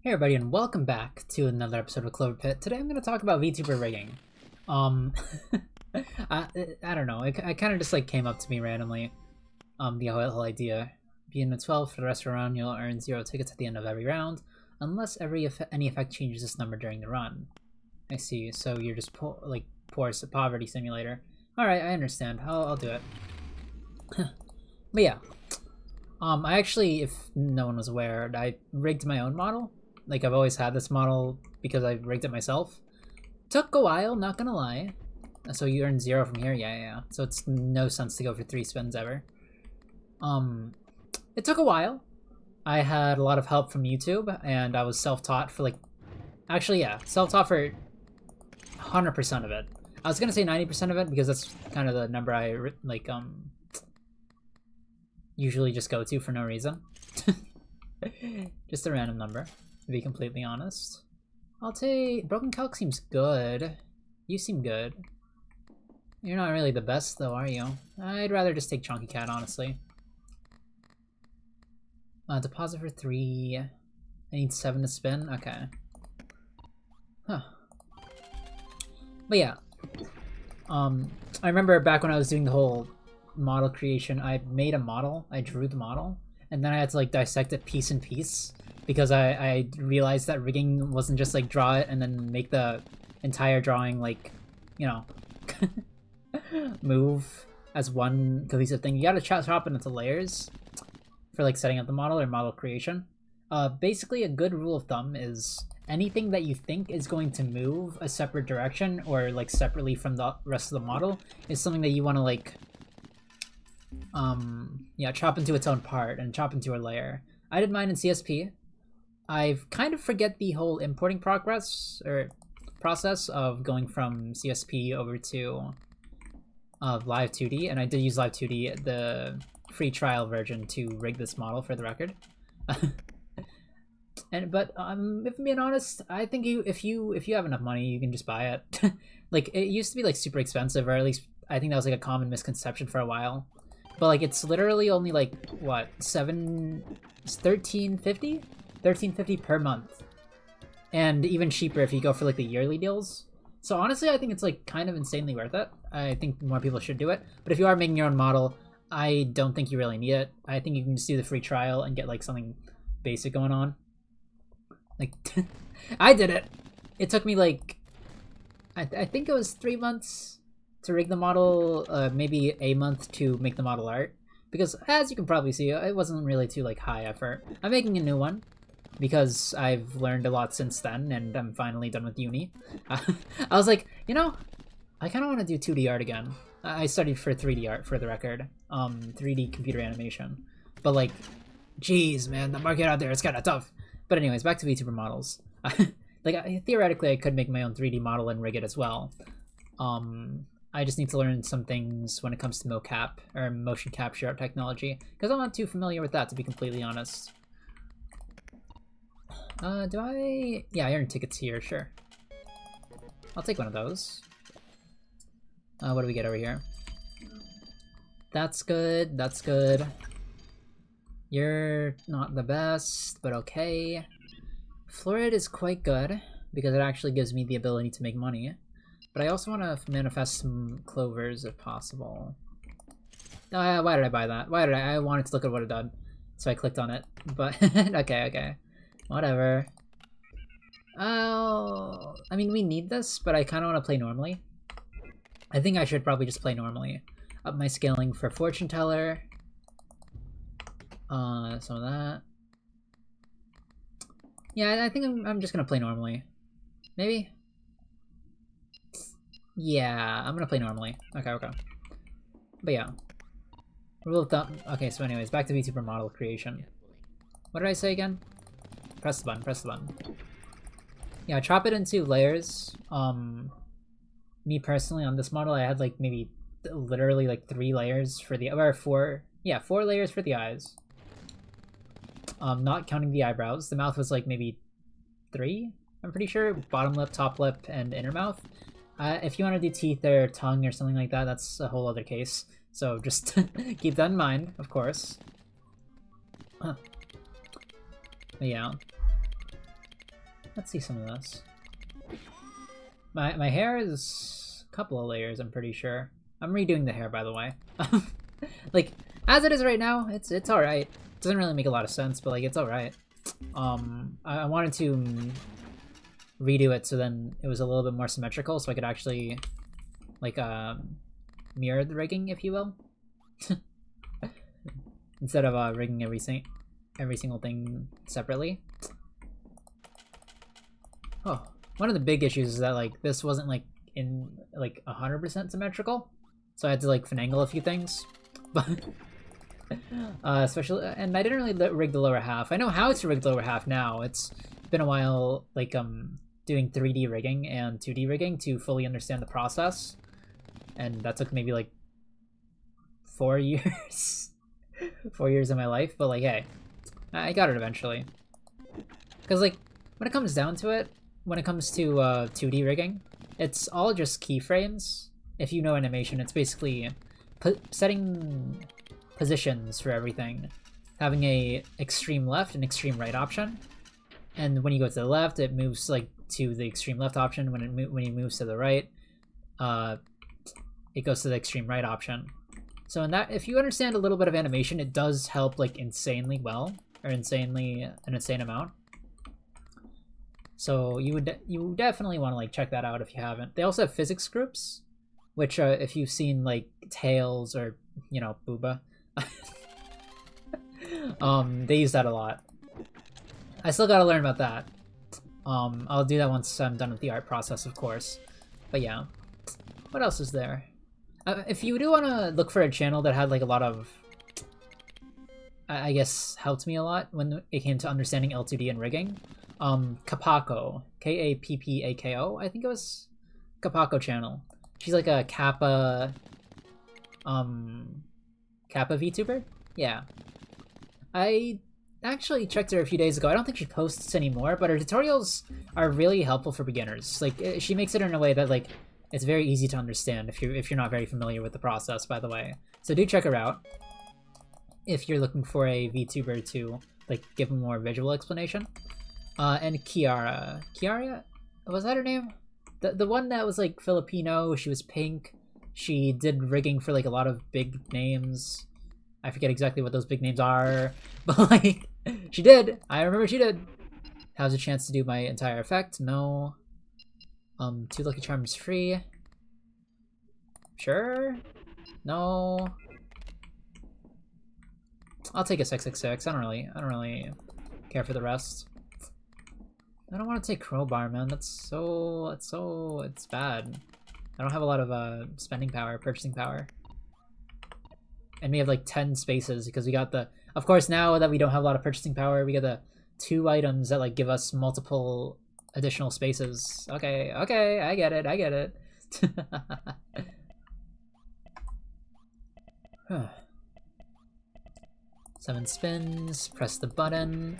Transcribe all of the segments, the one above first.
Hey everybody, and welcome back to another episode of CloverPit. Today I'm going to talk about VTuber rigging. Um, I, I don't know, it kind of just like came up to me randomly. The whole idea. Being a 12 for the rest of the round, you'll earn 0 tickets at the end of every round, unless any effect changes this number during the run. I see, so you're just poverty simulator. Alright, I understand, I'll do it. But yeah, I actually, if no one was aware, I rigged my own model. Like, I've always had this model because I rigged it myself. Took a while, not gonna lie. So you earn 0 from here? Yeah. So it's no sense to go for 3 spins ever. It took a while. I had a lot of help from YouTube, and I was self-taught for self-taught for 100% of it. I was gonna say 90% of it because that's kind of the number I usually just go to for no reason. Just a random number, to be completely honest. I'll take... Broken Calc seems good. You seem good. You're not really the best though, are you? I'd rather just take Chunky Cat, honestly. Deposit for 3. I need 7 to spin? Okay. Huh. But yeah. I remember back when I was doing the whole model creation, I made a model, I drew the model, and then I had to like dissect it piece in piece because I realized that rigging wasn't just like draw it and then make the entire drawing like, you know, move as one cohesive thing. You gotta chop it into layers for like setting up the model or model creation. Basically a good rule of thumb is anything that you think is going to move a separate direction or like separately from the rest of the model is something that you want to like chop into its own part and chop into a layer. I did mine in CSP. I kind of forget the whole importing process of going from CSP over to Live 2D, and I did use Live 2D, the free trial version, to rig this model for the record. But if I'm being honest, I think if you have enough money, you can just buy it. Like, it used to be like super expensive, or at least I think that was like a common misconception for a while. But like, it's literally only like what, $13.50 per month, and even cheaper if you go for like the yearly deals. So honestly, I think it's like kind of insanely worth it. I think more people should do it. But if you are making your own model, I don't think you really need it. I think you can just do the free trial and get like something basic going on. Like, I did it. It took me like, I think it was 3 months to rig the model, maybe a month to make the model art. Because as you can probably see, it wasn't really too like high effort. I'm making a new one because I've learned a lot since then, and I'm finally done with uni. I was like, you know, I kind of want to do 2D art again. I studied for 3D art, for the record, 3D computer animation. But like, geez, man, the market out there is kind of tough. But anyways, back to VTuber models. Like, theoretically, I could make my own 3D model and rig it as well. I just need to learn some things when it comes to mocap, or motion capture art technology, because I'm not too familiar with that, to be completely honest. Do I... Yeah, I earn tickets here, sure. I'll take one of those. What do we get over here? That's good, that's good. You're not the best, but okay. Florid is quite good, because it actually gives me the ability to make money. But I also want to manifest some clovers if possible. Why did I buy that? I wanted to look at what it did, so I clicked on it. But, okay. Whatever. Oh, I mean, we need this, but I kind of want to play normally. I think I should probably just play normally. Up my scaling for Fortune Teller. Some of that. Yeah, I think I'm just gonna play normally. Maybe? Yeah, I'm gonna play normally. Okay. But yeah. Rule of thumb. Okay, so anyways, back to VTuber model creation. What did I say again? Press the button. Yeah, chop it into layers. Me personally, on this model, I had like maybe literally like 3 layers for the... Or 4... Yeah, 4 layers for the eyes. Not counting the eyebrows. The mouth was like maybe 3, I'm pretty sure. Bottom lip, top lip, and inner mouth. If you want to do teeth or tongue or something like that, that's a whole other case. So just keep that in mind, of course. Huh. But yeah. let's see some of this. My hair is a couple of layers, I'm pretty sure. I'm redoing the hair, by the way. Like, as it is right now, it's alright. Doesn't really make a lot of sense, but like, it's alright. I wanted to redo it so then it was a little bit more symmetrical, so I could actually, like, mirror the rigging, if you will. Instead of rigging every single thing separately. Oh, one of the big issues is that like this wasn't like in like 100% symmetrical, so I had to like finagle a few things. But especially, and I didn't really rig the lower half. I know how to rig the lower half now. It's been a while, like doing 3D rigging and 2D rigging to fully understand the process, and that took maybe like 4 years. 4 years of my life, but like, hey, I got it eventually. Because like, when it comes down to it, when it comes to 2D rigging, it's all just keyframes. If you know animation, it's basically setting positions for everything, having a extreme left and extreme right option, and when you go to the left, it moves like to the extreme left option. When it moves to the right, it goes to the extreme right option. So in that, if you understand a little bit of animation, it does help like insanely well, or an insane amount. So you definitely want to like check that out if you haven't. They also have physics groups, which if you've seen like Tails or, you know, Booba, they use that a lot. I still gotta learn about that. I'll do that once I'm done with the art process, of course. But yeah, what else is there? If you do want to look for a channel that had like a lot of, I guess, helped me a lot when it came to understanding L2D and rigging, Kapako, Kappako, I think it was Kapako channel. She's like a Kappa Vtuber? Yeah. I actually checked her a few days ago. I don't think she posts anymore, but her tutorials are really helpful for beginners. Like, she makes it in a way that like it's very easy to understand if you're not very familiar with the process, by the way. So do check her out if you're looking for a VTuber to like give a more visual explanation. And Kiara, was that her name? The one that was like Filipino. She was pink. She did rigging for like a lot of big names. I forget exactly what those big names are, but like she did. I remember she did. How's a chance to do my entire effect? No. 2 Lucky Charms free. Sure. No. I'll take a 666. I don't really care for the rest. I don't want to take Crowbar, man. It's bad. I don't have a lot of spending power, purchasing power. And we have like 10 spaces because we got the, of course, now that we don't have a lot of purchasing power, we got the 2 items that like give us multiple additional spaces. Okay, I get it. 7 spins, press the button.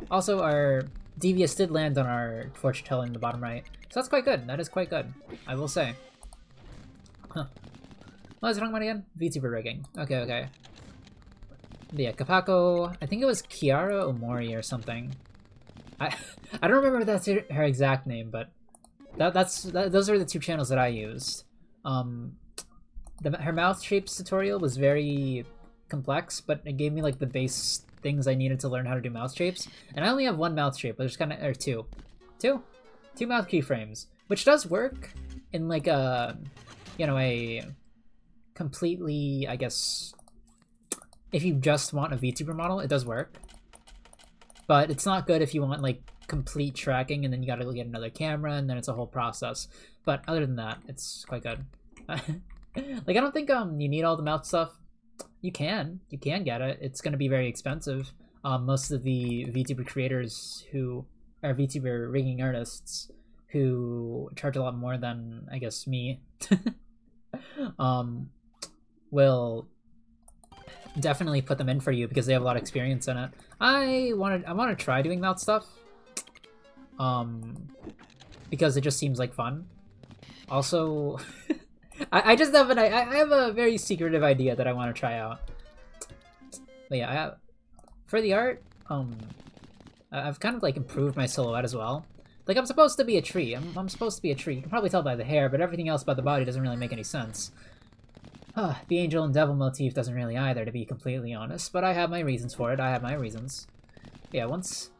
Also, our Devious did land on our fortune teller in the bottom right, so that's quite good. That is quite good, I will say. Huh. What was I talking about again? VTuber rigging. Okay. Yeah, Kapako, I think it was Kiara Omori or something. I don't remember if that's her exact name, but those are the 2 channels that I used. Her mouth shapes tutorial was very complex, but it gave me like the base things I needed to learn how to do mouth shapes. And I only have 1 mouth shape, but there's or 2 mouth keyframes, which does work in like a, you know, a completely, I guess, if you just want a VTuber model, it does work. But it's not good if you want like complete tracking and then you gotta get another camera and then it's a whole process. But other than that, it's quite good. Like, I don't think you need all the mouth stuff. You can get it. It's gonna be very expensive. Most of the VTuber creators who are VTuber rigging artists who charge a lot more than, I guess, me, will definitely put them in for you because they have a lot of experience in it. I want to try doing mouth stuff, because it just seems like fun. Also, I just have I have a very secretive idea that I want to try out. But yeah, for the art, I've kind of like improved my silhouette as well. Like, I'm supposed to be a tree. I'm supposed to be a tree. You can probably tell by the hair, but everything else about the body doesn't really make any sense. The angel and devil motif doesn't really either, to be completely honest, but I have my reasons for it. I have my reasons. Yeah, once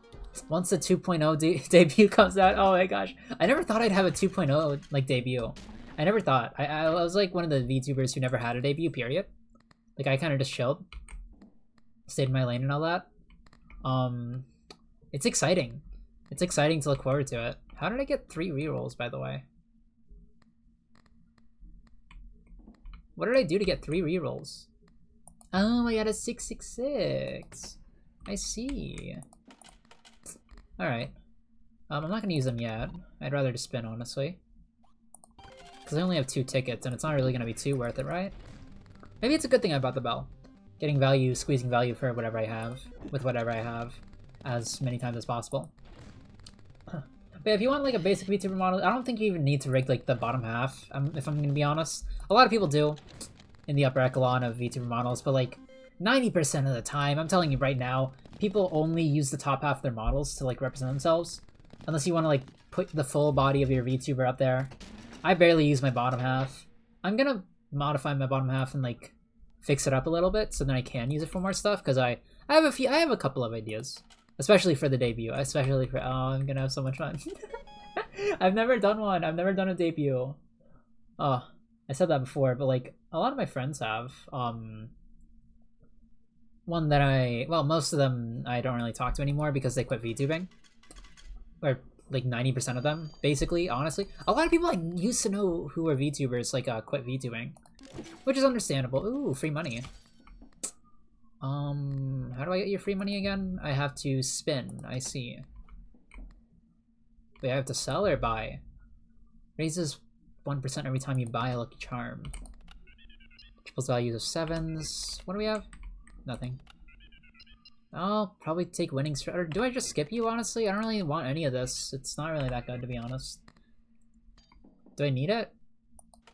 the 2.0 debut comes out, oh my gosh. I never thought I'd have a 2.0, like, debut. I never thought. I was, like, one of the VTubers who never had a debut, period. Like, I kind of just chilled. Stayed in my lane and all that. It's exciting. It's exciting to look forward to it. How did I get 3 rerolls, by the way? What did I do to get 3 rerolls? Oh, I got a 666. I see. Alright. I'm not gonna use them yet. I'd rather just spin, honestly. Because I only have 2 tickets, and it's not really gonna be too worth it, right? Maybe it's a good thing I bought the bell. Getting value, squeezing value for whatever I have, with whatever I have, as many times as possible. But if you want like a basic VTuber model, I don't think you even need to rig like the bottom half, if I'm gonna be honest. A lot of people do in the upper echelon of VTuber models, but like 90% of the time, I'm telling you right now, people only use the top half of their models to like represent themselves. Unless you want to like put the full body of your VTuber up there. I barely use my bottom half. I'm gonna modify my bottom half and like fix it up a little bit so then I can use it for more stuff, because I have a couple of ideas. Especially for the debut. Especially for... Oh, I'm gonna have so much fun. I've never done one. I've never done a debut. Oh, I said that before, but like, a lot of my friends have. One that well, most of them I don't really talk to anymore because they quit VTubing. Or like 90% of them, basically, honestly. A lot of people I used to know who were VTubers, like, quit VTubing. Which is understandable. Ooh, free money. How do I get your free money again? I have to spin, I see. Wait, I have to sell or buy? Raises 1% every time you buy a lucky charm. Triples values of 7s. What do we have? Nothing. I'll probably take winning strat. Or do I just skip you, honestly? I don't really want any of this. It's not really that good, to be honest. Do I need it?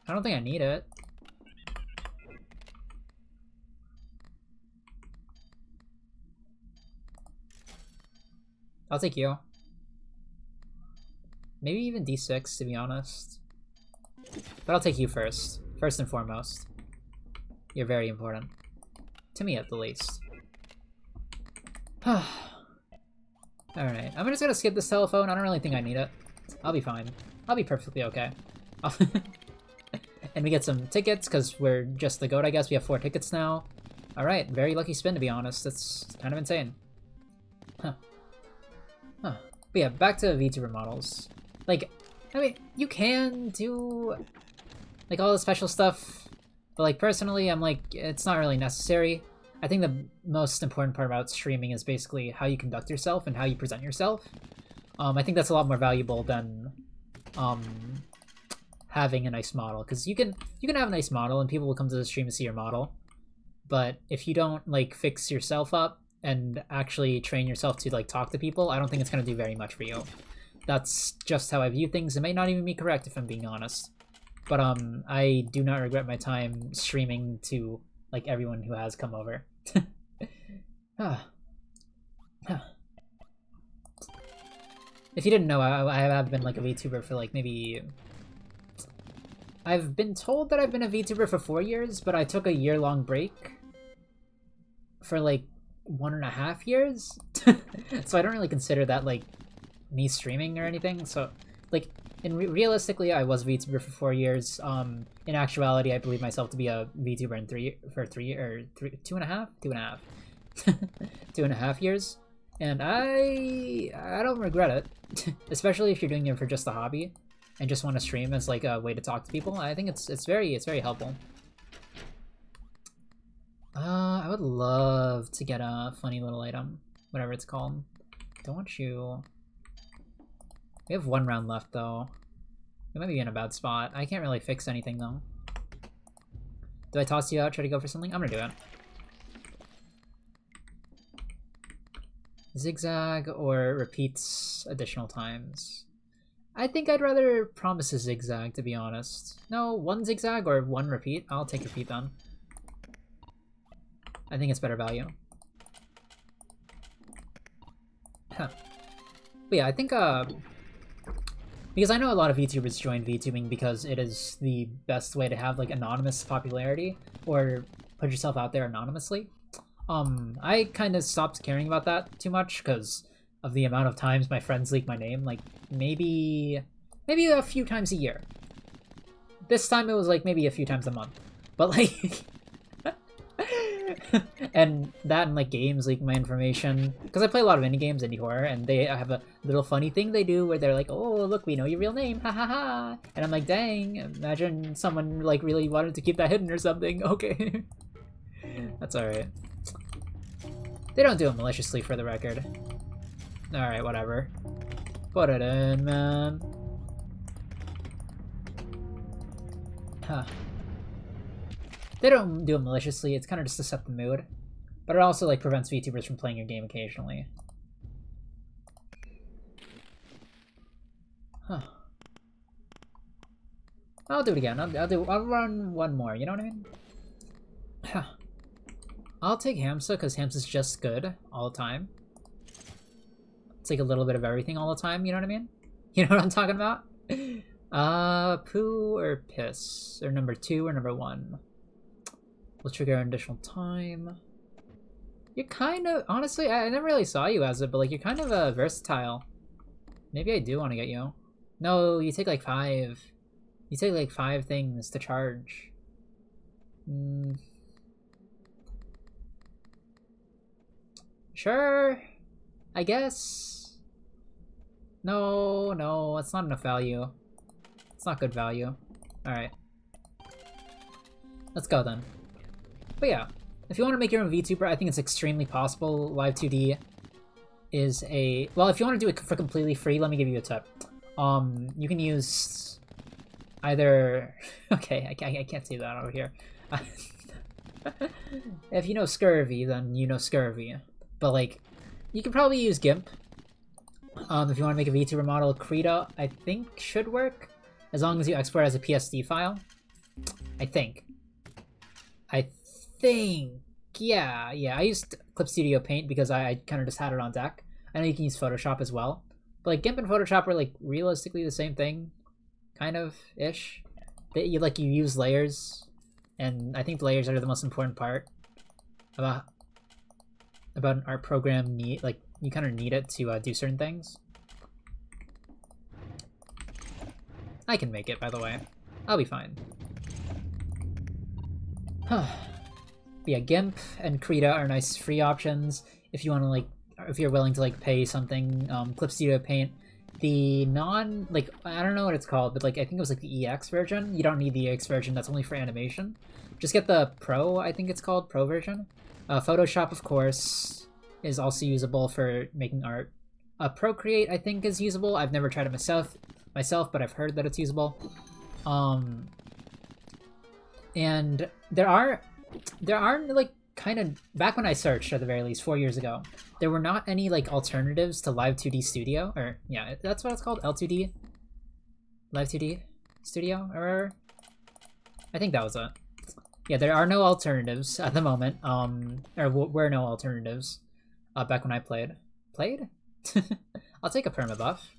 I don't think I need it. I'll take you. Maybe even D6, to be honest. But I'll take you first. First and foremost. You're very important. To me, at the least. Alright, I'm just gonna skip this telephone. I don't really think I need it. I'll be fine. I'll be perfectly okay. And we get some tickets, because we're just the GOAT, I guess. We have 4 tickets now. Alright, very lucky spin, to be honest. That's kind of insane. Huh. But yeah, back to VTuber models. Like, I mean, you can do, like, all the special stuff, but, like, personally, I'm like, it's not really necessary. I think the most important part about streaming is basically how you conduct yourself and how you present yourself. I think that's a lot more valuable than, having a nice model, because you can have a nice model and people will come to the stream to see your model, but if you don't, like, fix yourself up and actually train yourself to like talk to people, I don't think it's gonna do very much for you. That's just how I view things. It may not even be correct if I'm being honest. But I do not regret my time streaming to like everyone who has come over. If you didn't know, I have been like a VTuber for like maybe... I've been told that I've been a VTuber for 4 years, but I took a year-long break for like 1.5 years. So I don't really consider that like me streaming or anything. So like realistically, I was a VTuber for 4 years. In actuality, I believe myself to be a VTuber in 2.5 years, and I don't regret it. Especially if you're doing it for just a hobby and just want to stream as like a way to talk to people. I think it's very helpful. I would love to get a funny little item, whatever it's called. Don't want you. We have 1 round left though. We might be in a bad spot. I can't really fix anything though. Do I toss you out, try to go for something? I'm gonna do it. Zigzag or repeats additional times? I think I'd rather promise a zigzag, to be honest. No, 1 zigzag or 1 repeat? I'll take repeat then. I think it's better value. Huh. But yeah, I think Because I know a lot of VTubers join VTubing because it is the best way to have like anonymous popularity or put yourself out there anonymously. I kind of stopped caring about that too much because of the amount of times my friends leak my name. Like maybe a few times a year. This time it was like maybe a few times a month, but like. And that and like games leak my information because I play a lot of indie games, indie horror, and they have a little funny thing they do where they're like, "Oh, look, we know your real name, ha ha ha!" And I'm like, "Dang! Imagine someone like really wanted to keep that hidden or something." Okay, that's all right. They don't do it maliciously, for the record. All right, whatever. Put it in, man. Huh. They don't do it maliciously, it's kind of just to set the mood. But it also like prevents VTubers from playing your game occasionally. Huh. I'll do it again. I'll run one more, you know what I mean? Huh. I'll take Hamsa, because Hamsa's just good all the time. It's like a little bit of everything all the time, you know what I mean? You know what I'm talking about? Poo or piss? Or number 2 or number 1? We'll trigger an additional time. You're kind of... Honestly, I never really saw you as it, but like you're kind of versatile. Maybe I do want to get you. No, you take like 5. You take like 5 things to charge. Sure. I guess. No, it's not enough value. It's not good value. Alright. Let's go then. But yeah, if you want to make your own VTuber, I think it's extremely possible. Live 2D is a... Well, if you want to do it for completely free, let me give you a tip. You can use either... Okay, I can't say that over here. If you know Scurvy, then you know Scurvy. But like, you can probably use GIMP. If you want to make a VTuber model, Krita, I think, should work. As long as you export as a PSD file. I think. Yeah, I used Clip Studio Paint because I kind of just had it on deck. I know you can use Photoshop as well. But like GIMP and Photoshop are like realistically the same thing. Kind of-ish. You use layers. And I think the layers are the most important part about an art program. You kind of need it to do certain things. I can make it, by the way. I'll be fine. Yeah, GIMP and Krita are nice free options if you want to if you're willing to pay something. Clip Studio Paint, the I don't know what it's called, but I think it was the EX version. You don't need the EX version. That's only for animation. Just get the Pro, I think it's called, Pro version. Photoshop, of course, is also usable for making art. Procreate, I think, is usable. I've never tried it myself, but I've heard that it's usable. And there are kind of, back when I searched, at the very least 4 years ago, there were not any alternatives to Live 2D Studio, or yeah, that's what it's called, L2D, Live 2D Studio, or I think that was it. Yeah, there are no alternatives at the moment. Or were no alternatives back when I played. I'll take a perma buff.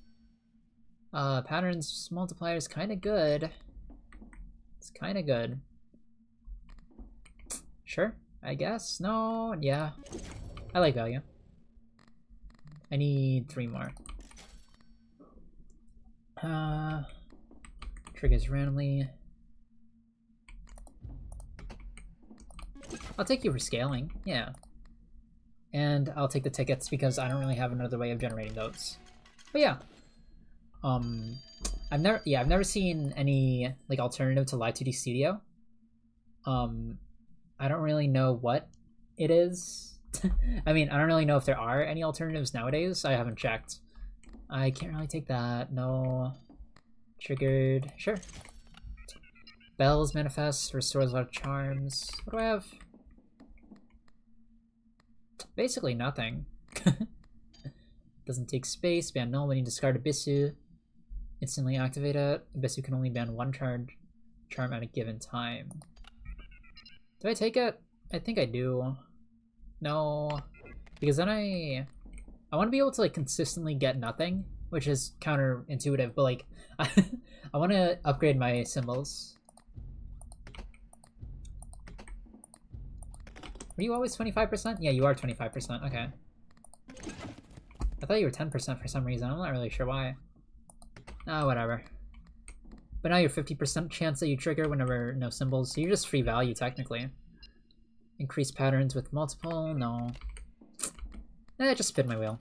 Patterns multiplier is kind of good. It's kind of good. Sure, I guess. No, yeah. I like value. I need 3 more. Triggers randomly. I'll take you for scaling, yeah. And I'll take the tickets because I don't really have another way of generating those. But yeah. I've never seen any alternative to Live 2D Studio. I don't really know what it is. I mean, I don't really know if there are any alternatives nowadays. I haven't checked. I can't really take that. No. Triggered. Sure. Bells manifest, restores a lot of charms. What do I have? Basically nothing. Doesn't take space. Ban null when you discard Abyssu. Instantly activate it. Abyssu can only ban 1 charm at a given time. Do I take it? I think I do. No. Because then I want to be able to consistently get nothing which is counterintuitive, but like, I want to upgrade my symbols. Were you always 25%? Yeah, you are 25%, okay. I thought you were 10% for some reason, I'm not really sure why. Oh, whatever. But now you're 50% chance that you trigger whenever no symbols, so you're just free value, technically. Increase patterns with multiple, no. Just spin my wheel.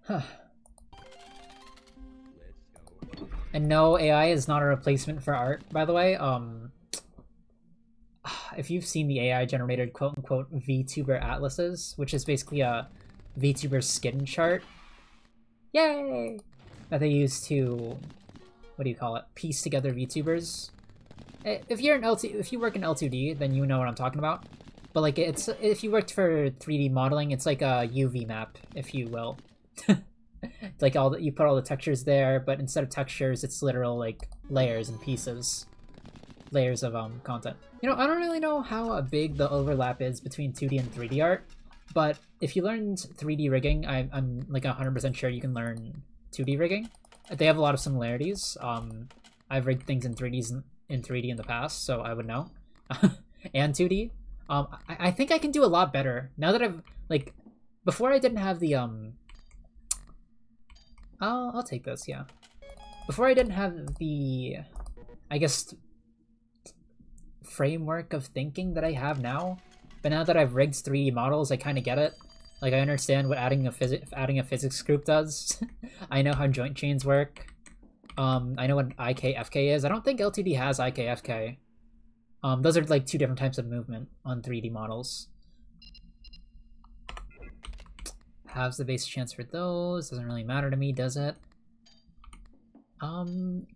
Huh. And no, AI is not a replacement for art, by the way. If you've seen the AI-generated quote-unquote Vtuber atlases, which is basically a Vtuber skin chart, yay! That they use to, what do you call it, piece together VTubers. If you're an if you work in L2D, then you know what I'm talking about. But like, it's if you worked for 3D modeling, it's like a UV map, if you will. It's like you put all the textures there, but instead of textures, it's literal like layers and pieces, layers of content. You know, I don't really know how big the overlap is between 2D and 3D art, but if you learned 3D rigging, I'm like 100% sure you can learn 2D rigging. They have a lot of similarities. I've rigged things in 3D in the past, so I would know. And 2D. I think I can do a lot better now that I've like. Before I didn't have the I'll take this, yeah. Before I didn't have the, I guess, framework of thinking that I have now, but now that I've rigged 3D models, I kind of get it. Like, I understand what adding a physics group does. I know how joint chains work. I know what IKFK is. I don't think LTD has IKFK. Those are like two different types of movement on 3D models. Halves the base chance for those. Doesn't really matter to me, does it?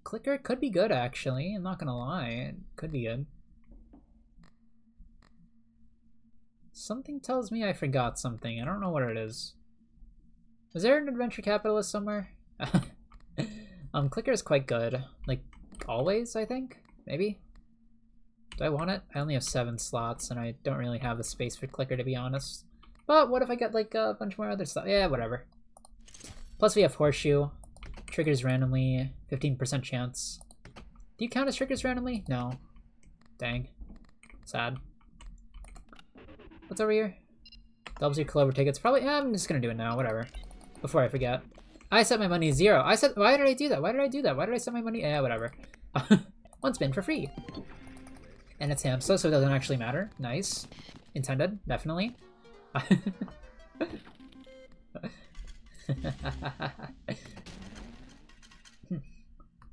Clicker could be good, actually. I'm not gonna lie. It could be good. Something tells me I forgot something. I don't know what it is. Was there an adventure capitalist somewhere? Clicker is quite good. Like, always, I think? Maybe? Do I want it? I only have 7 slots, and I don't really have the space for clicker, to be honest. But what if I get, like, a bunch more other stuff? Yeah, whatever. Plus we have horseshoe. Triggers randomly. 15% chance. Do you count as triggers randomly? No. Dang. Sad. What's over here? Doubles your Clover tickets. Probably, yeah, I'm just gonna do it now, whatever. Before I forget. I set my money 0. Why did I do that? Why did I do that? Why did I set my money? Yeah, whatever. One spin for free. And it's Hamsa, so it doesn't actually matter. Nice. Intended, definitely.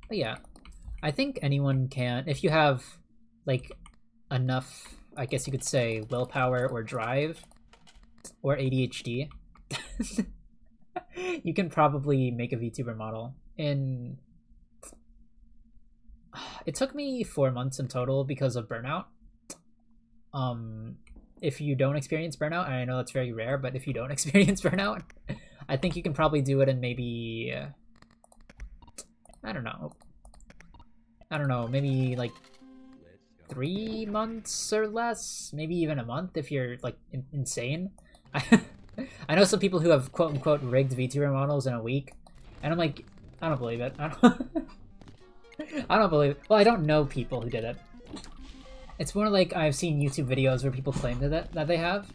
But yeah, I think anyone can, if you have like enough, I guess you could say, willpower or drive or ADHD, you can probably make a VTuber model. It took me 4 months in total because of burnout. If you don't experience burnout, and I know that's very rare, but if you don't experience burnout, I think you can probably do it in maybe, I don't know, maybe like 3 months or less, maybe even a month if you're like insane. I know some people who have quote unquote rigged VTuber models in a week, and I'm like, I don't believe it. I don't believe it. Well, I don't know people who did it. It's more like I've seen YouTube videos where people claim that they have.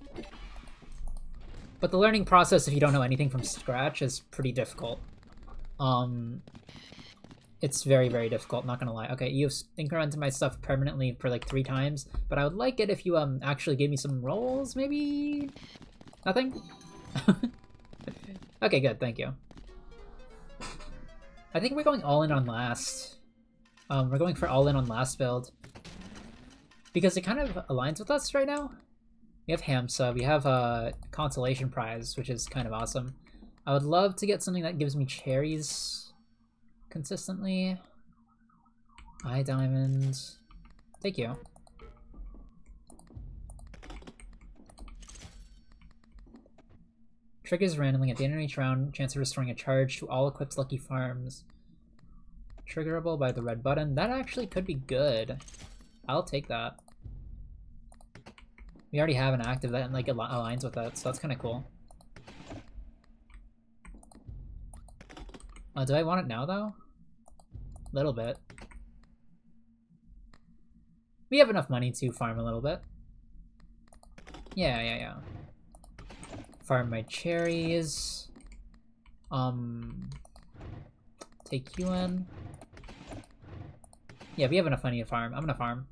But the learning process, if you don't know anything from scratch, is pretty difficult. It's very, very difficult, not gonna lie. Okay, you've incremented my stuff permanently for like 3 times, but I would like it if you actually gave me some rolls, maybe? Nothing? Okay, good, thank you. I think we're going all in on last. We're going for all in on last build. Because it kind of aligns with us right now. We have Hamsa, we have a consolation prize, which is kind of awesome. I would love to get something that gives me cherries consistently. Eye diamond. Thank you. Triggers randomly at the end of each round. Chance of restoring a charge to all equipped lucky farms. Triggerable by the red button. That actually could be good. I'll take that. We already have an active that like aligns with that, so that's kind of cool. Do I want it now, though? A little bit. We have enough money to farm a little bit. Yeah. Farm my cherries. Take you in. Yeah, we have enough money to farm. I'm gonna farm.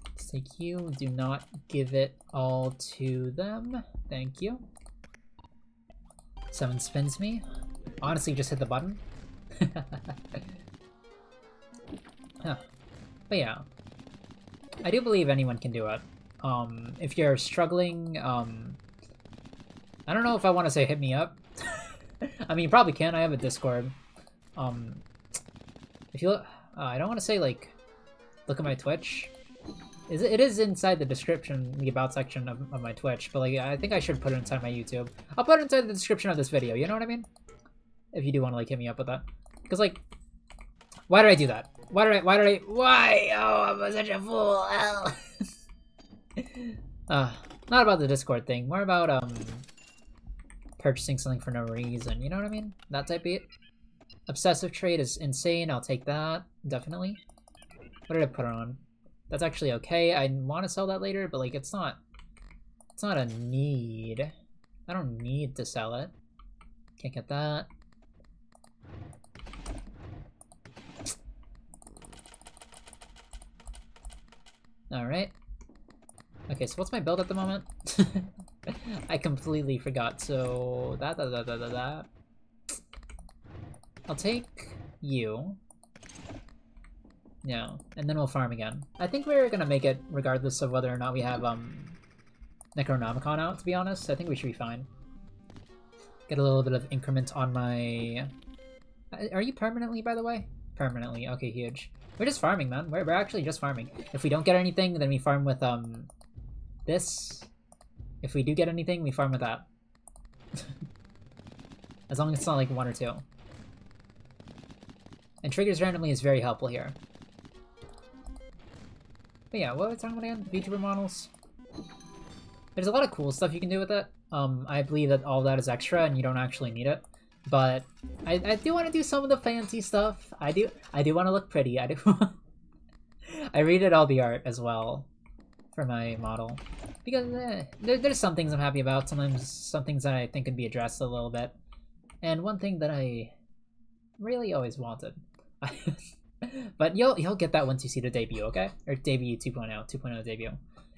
Let's take you. Do not give it all to them. Thank you. Someone spins me. Honestly, just hit the button. Huh. But yeah. I do believe anyone can do it. If you're struggling, I don't know if I want to say hit me up. I mean, you probably can. I have a Discord. If you look, I don't want to say like, look at my Twitch. It is inside the description, the about section of my Twitch, but like I think I should put it inside my YouTube. I'll put it inside the description of this video. You know what I mean? If you do want to like hit me up with that, because like, why did I do that? Why? Oh, I'm such a fool. Not about the Discord thing. More about purchasing something for no reason. You know what I mean? That type beat. Obsessive trade is insane. I'll take that definitely. What did I put it on? That's actually okay. I want to sell that later, but like it's not a need. I don't need to sell it. Can't get that. All right. Okay, so what's my build at the moment? I completely forgot. So that. I'll take you. Yeah, and then we'll farm again. I think we're gonna make it regardless of whether or not we have Necronomicon out, to be honest. I think we should be fine. Get a little bit of increment on my... Are you permanently, by the way? Permanently. Okay, huge. We're just farming, man. We're actually just farming. If we don't get anything, then we farm with this. If we do get anything, we farm with that. As long as it's not like 1 or 2. And triggers randomly is very helpful here. But yeah, what are we talking about again? VTuber models? There's a lot of cool stuff you can do with it. I believe that all that is extra and you don't actually need it. But I do want to do some of the fancy stuff. I do want to look pretty. I do. I redid all the art as well for my model. Because there's some things I'm happy about. Sometimes some things that I think could be addressed a little bit. And one thing that I really always wanted. But you'll get that once you see the debut, okay? Or debut 2.0 debut.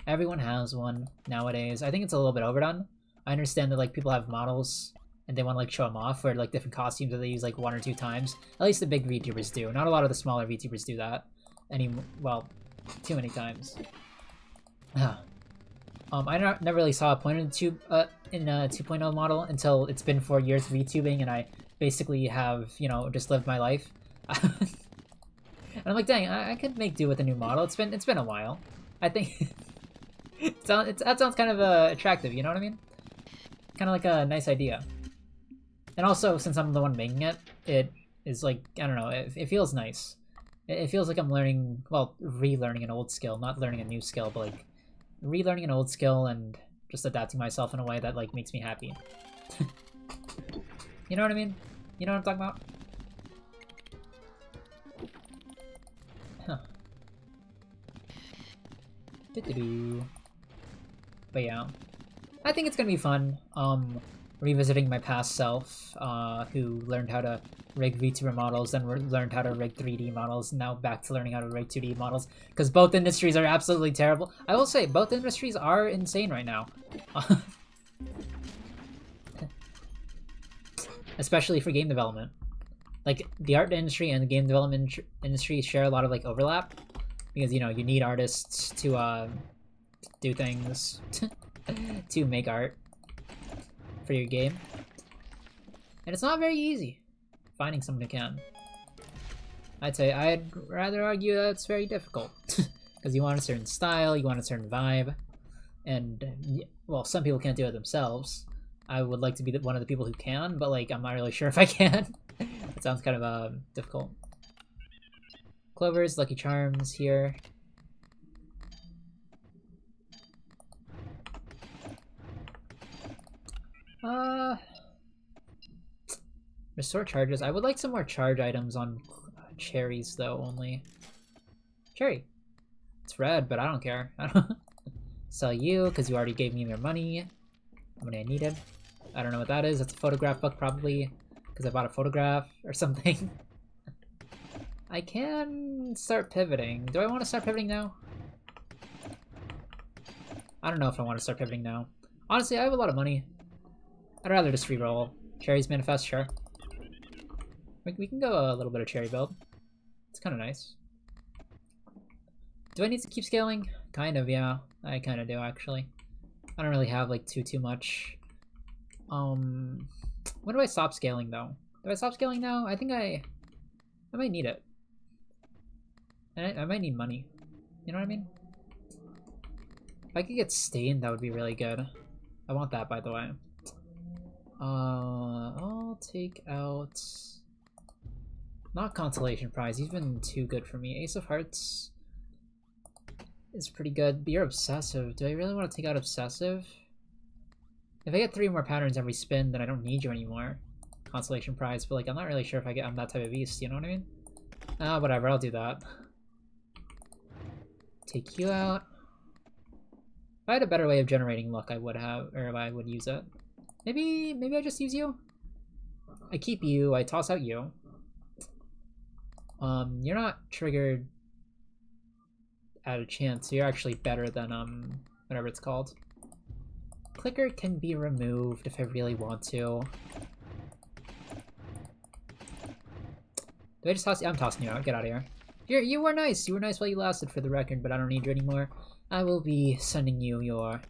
Everyone has one nowadays. I think it's a little bit overdone. I understand that like people have models and they want to like show them off for like different costumes that they use like 1 or 2 times. At least the big VTubers do. Not a lot of the smaller VTubers do that. Well, too many times. I never really saw a point in a 2.0 model until it's been 4 years of VTubing and I basically have, you know, just lived my life. And I'm like, dang, I could make do with a new model. It's been a while. I think that sounds kind of attractive. You know what I mean? Kind of like a nice idea. And also, since I'm the one making it, it is like, I don't know. It feels nice. It feels like I'm learning, well, relearning an old skill, not learning a new skill, but like relearning an old skill and just adapting myself in a way that like makes me happy. You know what I mean? You know what I'm talking about? Huh. But yeah, I think it's gonna be fun. Revisiting my past self, who learned how to rig VTuber models, then learned how to rig 3D models, now back to learning how to rig 2D models, because both industries are absolutely terrible. I will say, both industries are insane right now. Especially for game development. Like, the art industry and the game development industry share a lot of, like, overlap, because, you know, you need artists to, do things, to make art for your game. And it's not very easy finding someone who can. I'd rather argue that it's very difficult. Because you want a certain style, you want a certain vibe, and, well, some people can't do it themselves. I would like to be one of the people who can, but, like, I'm not really sure if I can. It sounds kind of, difficult. Clovers, Lucky Charms here. Restore charges. I would like some more charge items on cherries, though, only. Cherry. It's red, but I don't care. I don't sell you, because you already gave me your money. How many I needed. I don't know what that is. That's a photograph book, probably, because I bought a photograph or something. I can start pivoting. Do I want to start pivoting now? I don't know if I want to start pivoting now. Honestly, I have a lot of money. I'd rather just reroll. Cherries manifest, sure. We can go a little bit of cherry build. It's kind of nice. Do I need to keep scaling? Kind of, yeah. I kind of do, actually. I don't really have, like, too much. When do I stop scaling, though? Do I stop scaling now? I think I might need it. And I might need money. You know what I mean? If I could get stained, that would be really good. I want that, by the way. I'll take out... Not Consolation Prize. He's been too good for me. Ace of Hearts is pretty good, but you're Obsessive. Do I really want to take out Obsessive? If I get 3 more patterns every spin, then I don't need you anymore. Consolation Prize, but like I'm not really sure if I'm that type of beast, you know what I mean? Whatever, I'll do that. Take you out. If I had a better way of generating luck, I would have, or I would use it. Maybe I just use you? I keep you, I toss out you. You're not triggered at a chance, so you're actually better than, whatever it's called. Clicker can be removed if I really want to. Do I just toss you? I'm tossing you out. Get out of here. You were nice. You were nice while you lasted, for the record, but I don't need you anymore. I will be sending you your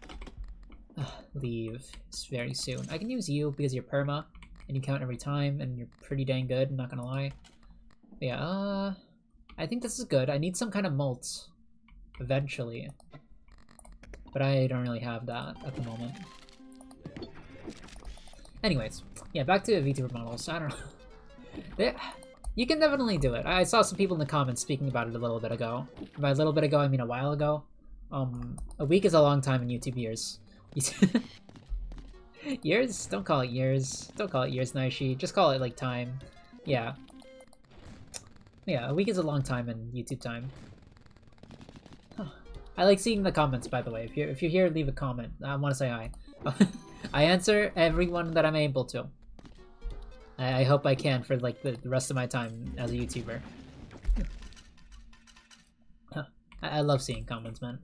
leave very soon. I can use you because you're perma, and you count every time, and you're pretty dang good, I'm not gonna lie. But yeah, I think this is good. I need some kind of molt eventually, but I don't really have that at the moment. Anyways, yeah, back to Vtuber models. I don't know. You can definitely do it. I saw some people in the comments speaking about it a little bit ago. By a little bit ago, I mean a while ago. A week is a long time in YouTube years. Years? Don't call it years. Don't call it years, Naishi. Just call it, like, time. Yeah. Yeah, a week is a long time in YouTube time. Huh. I like seeing the comments, by the way. If you're here, leave a comment. I want to say hi. I answer everyone that I'm able to. I hope I can for like the rest of my time as a YouTuber. Huh. I love seeing comments, man.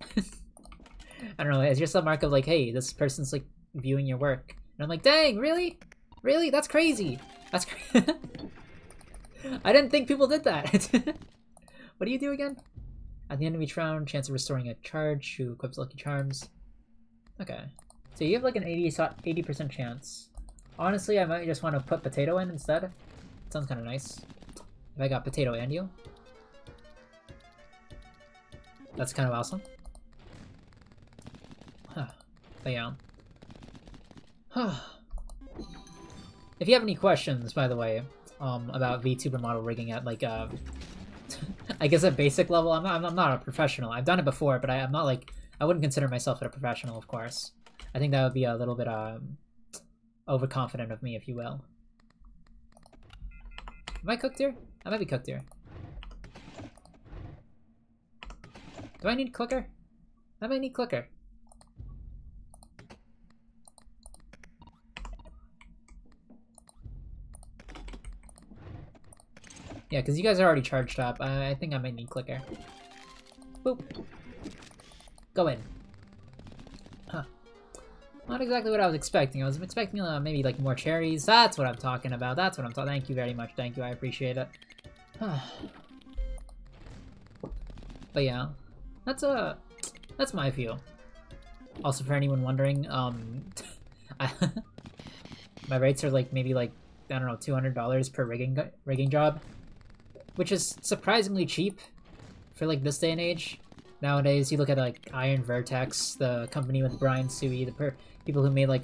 I don't know, it's just a mark of like, hey, this person's like viewing your work. And I'm like, dang, really? Really? That's crazy. That's crazy. I didn't think people did that. What do you do again? At the end of each round, chance of restoring a charge who equips Lucky Charms. Okay. So you have like an 80% chance. Honestly, I might just want to put potato in instead. Sounds kind of nice. If I got potato and you. That's kind of awesome. Huh. But yeah. If you have any questions, by the way, about VTuber model rigging at like I guess at basic level, I'm not a professional. I've done it before, but I'm not like, I wouldn't consider myself a professional, of course. I think that would be a little bit overconfident of me, if you will. Am I cooked here? I might be cooked here. Do I need clicker? I might need clicker. Yeah, because you guys are already charged up. I think I might need clicker. Boop. Go in. Huh. Not exactly what I was expecting. I was expecting maybe like more cherries. That's what I'm talking about. That's what I'm talking. Thank you very much. Thank you. I appreciate it. But yeah, that's my view. Also, for anyone wondering, my rates are like maybe like, I don't know, $200 per rigging job, which is surprisingly cheap for like this day and age. Nowadays, you look at like Iron Vertex, the company with Brian Sui, the people who made like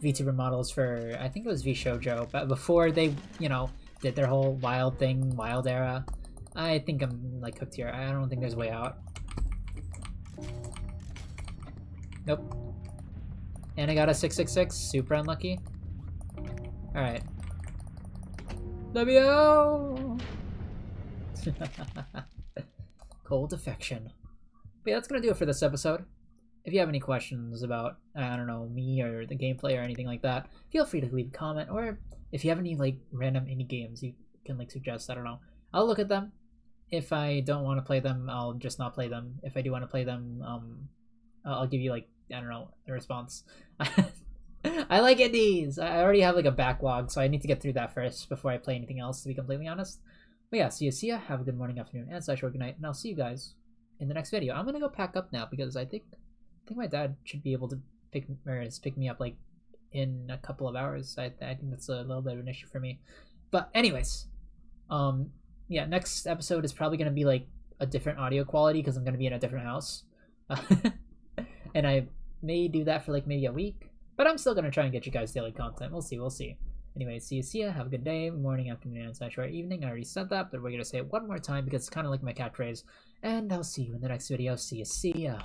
VTuber models for, I think it was VShojo, but before they, you know, did their whole wild thing, wild era. I think I'm like cooked here. I don't think there's a way out. Nope. And I got a 666, super unlucky. Alright. W. Cold affection. But yeah, that's gonna do it for this episode. If you have any questions about, I don't know, me or the gameplay or anything like that, feel free to leave a comment. Or if you have any like random indie games you can like suggest, I don't know, I'll look at them. If I don't want to play them, I'll just not play them. If I do want to play them, I'll give you like, I don't know, a response. I like indies. I already have like a backlog, so I need to get through that first before I play anything else, to be completely honest. But yeah, see ya. Have a good morning, afternoon, and / good night, and I'll see you guys in the next video. I'm gonna go pack up now because I think my dad should be able to pick me up like in a couple of hours. I think that's a little bit of an issue for me. But anyways, yeah, next episode is probably gonna be like a different audio quality because I'm gonna be in a different house, and I may do that for like maybe a week. But I'm still gonna try and get you guys daily content. We'll see. Anyway, see ya. Have a good day, morning, afternoon, and or evening. I already said that, but we're gonna say it one more time because it's kind of like my catchphrase. And I'll see you in the next video. See ya.